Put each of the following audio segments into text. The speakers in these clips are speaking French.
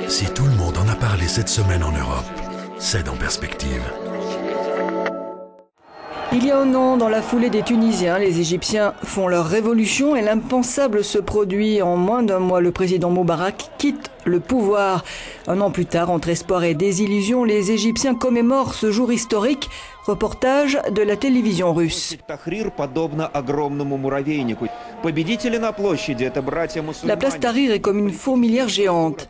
Si tout le monde en a parlé cette semaine en Europe, c'est en perspective. Il y a un an, dans la foulée des Tunisiens, les Égyptiens font leur révolution et l'impensable se produit. En moins d'un mois, le président Moubarak quitte le pouvoir. Un an plus tard, entre espoir et désillusion, les Égyptiens commémorent ce jour historique. Reportage de la télévision russe. La place Tahrir est comme une fourmilière géante.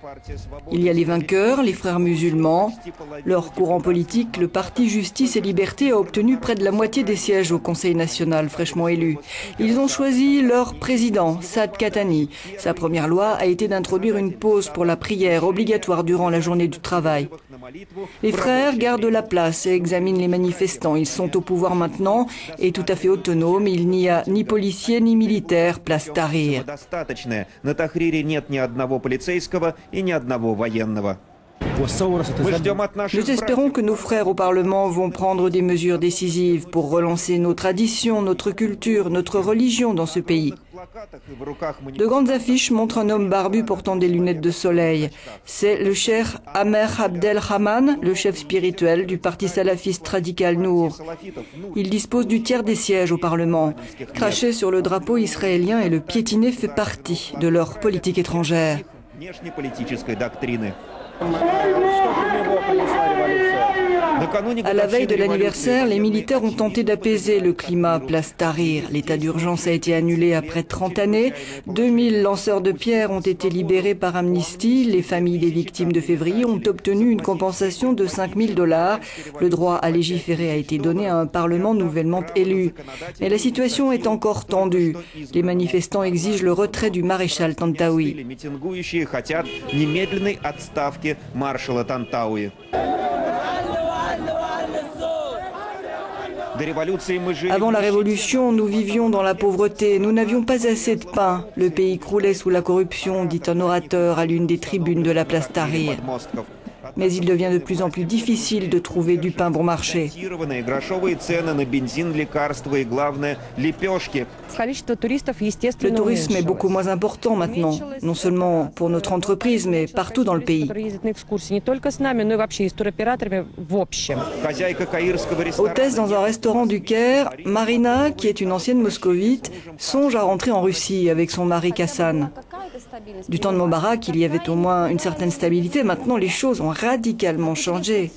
Il y a les vainqueurs, les frères musulmans. Leur courant politique, le parti Justice et Liberté, a obtenu près de la moitié des sièges au Conseil national fraîchement élu. Ils ont choisi leur président, Saad Katani. Sa première loi a été d'introduire une pause pour la prière obligatoire durant la journée du travail. Les frères gardent la place et examinent les manifestants. Ils sont au pouvoir maintenant et tout à fait autonomes. Il n'y a ni policiers ni militaires, place Tahrir. Nous espérons que nos frères au Parlement vont prendre des mesures décisives pour relancer nos traditions, notre culture, notre religion dans ce pays. De grandes affiches montrent un homme barbu portant des lunettes de soleil. C'est le cheikh Amer Abdelrahman, le chef spirituel du parti salafiste radical Nour. Il dispose du tiers des sièges au Parlement. Cracher sur le drapeau israélien et le piétiner fait partie de leur politique étrangère. À la veille de l'anniversaire, les militaires ont tenté d'apaiser le climat place Tahrir. L'état d'urgence a été annulé après 30 années. 2000 lanceurs de pierres ont été libérés par Amnesty. Les familles des victimes de février ont obtenu une compensation de 5 000 $. Le droit à légiférer a été donné à un parlement nouvellement élu. Mais la situation est encore tendue. Les manifestants exigent le retrait du maréchal Tantaoui. Avant la Révolution, nous vivions dans la pauvreté. Nous n'avions pas assez de pain. Le pays croulait sous la corruption, dit un orateur à l'une des tribunes de la place Tahrir. Mais il devient de plus en plus difficile de trouver du pain bon marché. Le tourisme est beaucoup moins important maintenant, non seulement pour notre entreprise, mais partout dans le pays. Hôtesse dans un restaurant du Caire, Marina, qui est une ancienne moscovite, songe à rentrer en Russie avec son mari Kassan. Du temps de Moubarak, il y avait au moins une certaine stabilité. Maintenant, les choses ont radicalement changé.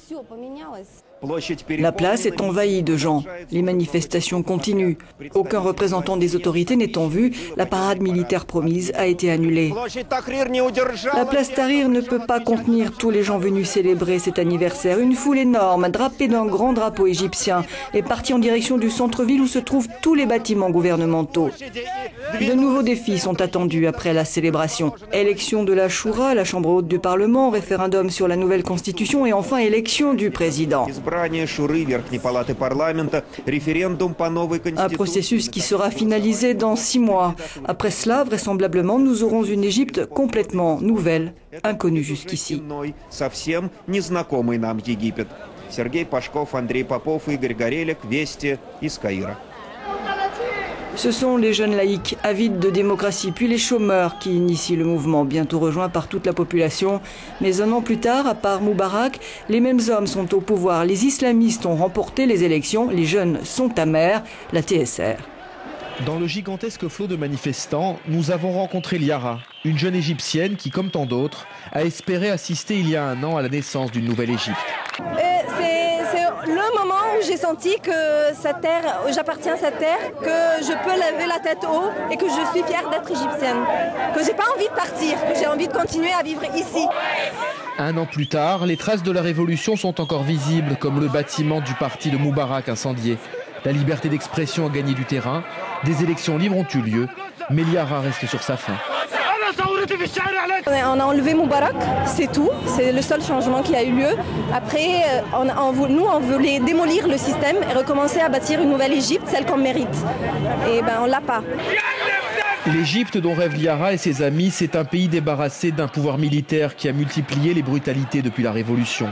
La place est envahie de gens. Les manifestations continuent. Aucun représentant des autorités n'est en vue. La parade militaire promise a été annulée. La place Tahrir ne peut pas contenir tous les gens venus célébrer cet anniversaire. Une foule énorme, drapée d'un grand drapeau égyptien, est partie en direction du centre-ville où se trouvent tous les bâtiments gouvernementaux. De nouveaux défis sont attendus après la célébration. Élection de la Choura, la chambre haute du Parlement, référendum sur la nouvelle constitution et enfin élection du président. Un processus qui sera finalisé dans 6 mois. Après cela, vraisemblablement, nous aurons une Égypte complètement nouvelle, inconnue jusqu'ici. Sergei Pashkov, Andrei Popov, Igor Gorelek, Vesti, из Каира. Ce sont les jeunes laïcs avides de démocratie, puis les chômeurs qui initient le mouvement, bientôt rejoint par toute la population. Mais un an plus tard, à part Moubarak, les mêmes hommes sont au pouvoir. Les islamistes ont remporté les élections, les jeunes sont amers, la TSR. Dans le gigantesque flot de manifestants, nous avons rencontré Liara, une jeune égyptienne qui, comme tant d'autres, a espéré assister il y a un an à la naissance d'une nouvelle Égypte. C'est le moment où j'ai senti que j'appartiens à cette terre, que je peux lever la tête haut et que je suis fière d'être égyptienne. Que j'ai pas envie de partir, que j'ai envie de continuer à vivre ici. Un an plus tard, les traces de la révolution sont encore visibles, comme le bâtiment du parti de Moubarak incendié. La liberté d'expression a gagné du terrain, des élections libres ont eu lieu, mais Liara reste sur sa faim. On a enlevé Moubarak, c'est tout, c'est le seul changement qui a eu lieu. Après, nous on voulait démolir le système et recommencer à bâtir une nouvelle Égypte, celle qu'on mérite. Et ben on l'a pas. L'Égypte dont rêve Liara et ses amis, c'est un pays débarrassé d'un pouvoir militaire qui a multiplié les brutalités depuis la Révolution.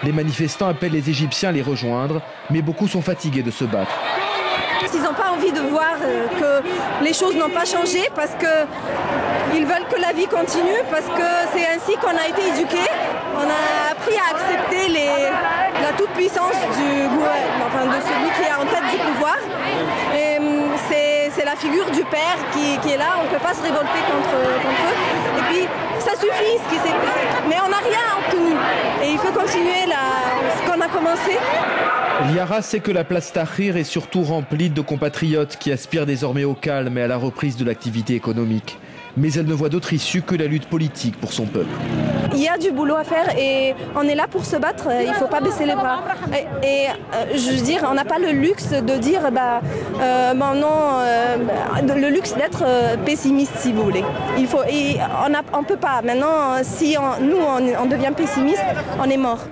Les manifestants appellent les Égyptiens à les rejoindre, mais beaucoup sont fatigués de se battre. Ils n'ont pas envie de voir que les choses n'ont pas changé parce que Ils veulent que la vie continue parce que c'est ainsi qu'on a été éduqués. On a appris à accepter la toute-puissance de celui qui est en tête du pouvoir. Et c'est la figure du père qui est là, on ne peut pas se révolter contre eux. Et puis ça suffit ce qui s'est passé. Mais on n'a rien obtenu. Et il faut continuer ce qu'on a commencé. Liara sait que la place Tahrir est surtout remplie de compatriotes qui aspirent désormais au calme et à la reprise de l'activité économique. Mais elle ne voit d'autre issue que la lutte politique pour son peuple. Il y a du boulot à faire et on est là pour se battre, il ne faut pas baisser les bras. Je veux dire, on n'a pas le luxe de dire, le luxe d'être pessimiste si vous voulez. On ne peut pas. Maintenant, si on devient pessimiste, on est mort.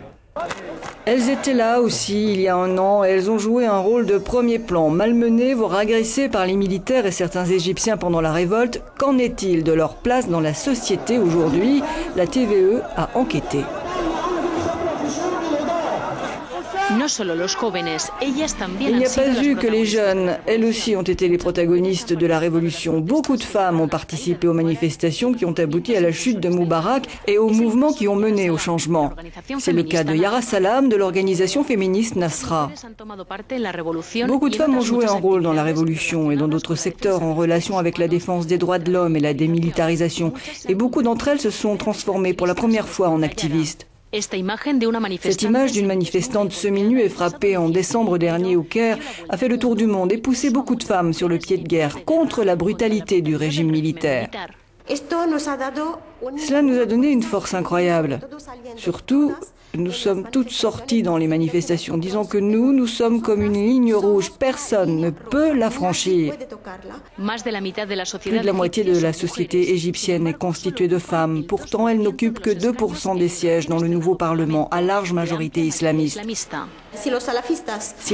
Elles étaient là aussi il y a un an et elles ont joué un rôle de premier plan, malmenées, voire agressées par les militaires et certains Égyptiens pendant la révolte. Qu'en est-il de leur place dans la société aujourd'hui? La TVE a enquêté. Il n'y a pas eu que les jeunes, elles aussi ont été les protagonistes de la révolution. Beaucoup de femmes ont participé aux manifestations qui ont abouti à la chute de Moubarak et aux mouvements qui ont mené au changement. C'est le cas de Yara Salam de l'organisation féministe Nasra. Beaucoup de femmes ont joué un rôle dans la révolution et dans d'autres secteurs en relation avec la défense des droits de l'homme et la démilitarisation. Et beaucoup d'entre elles se sont transformées pour la première fois en activistes. Cette image d'une manifestante semi-nue et frappée en décembre dernier au Caire a fait le tour du monde et poussé beaucoup de femmes sur le pied de guerre contre la brutalité du régime militaire. Cela nous a donné une force incroyable. Surtout, nous sommes toutes sorties dans les manifestations, disant que nous sommes comme une ligne rouge. Personne ne peut la franchir. Plus de la moitié de la société égyptienne est constituée de femmes. Pourtant, elles n'occupent que 2% des sièges dans le nouveau Parlement, à large majorité islamiste. Si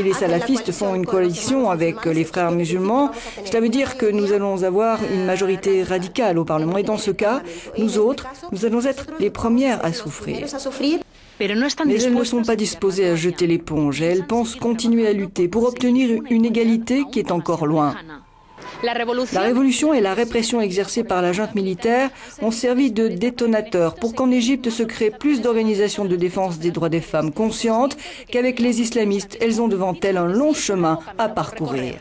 les salafistes font une coalition avec les frères musulmans, cela veut dire que nous allons avoir une majorité radicale au Parlement. Et dans ce cas, nous autres, nous allons être les premières à souffrir. Mais elles ne sont pas disposées à jeter l'éponge et elles pensent continuer à lutter pour obtenir une égalité qui est encore loin. La révolution et la répression exercée par la junte militaire ont servi de détonateur pour qu'en Égypte se créent plus d'organisations de défense des droits des femmes conscientes qu'avec les islamistes, elles ont devant elles un long chemin à parcourir.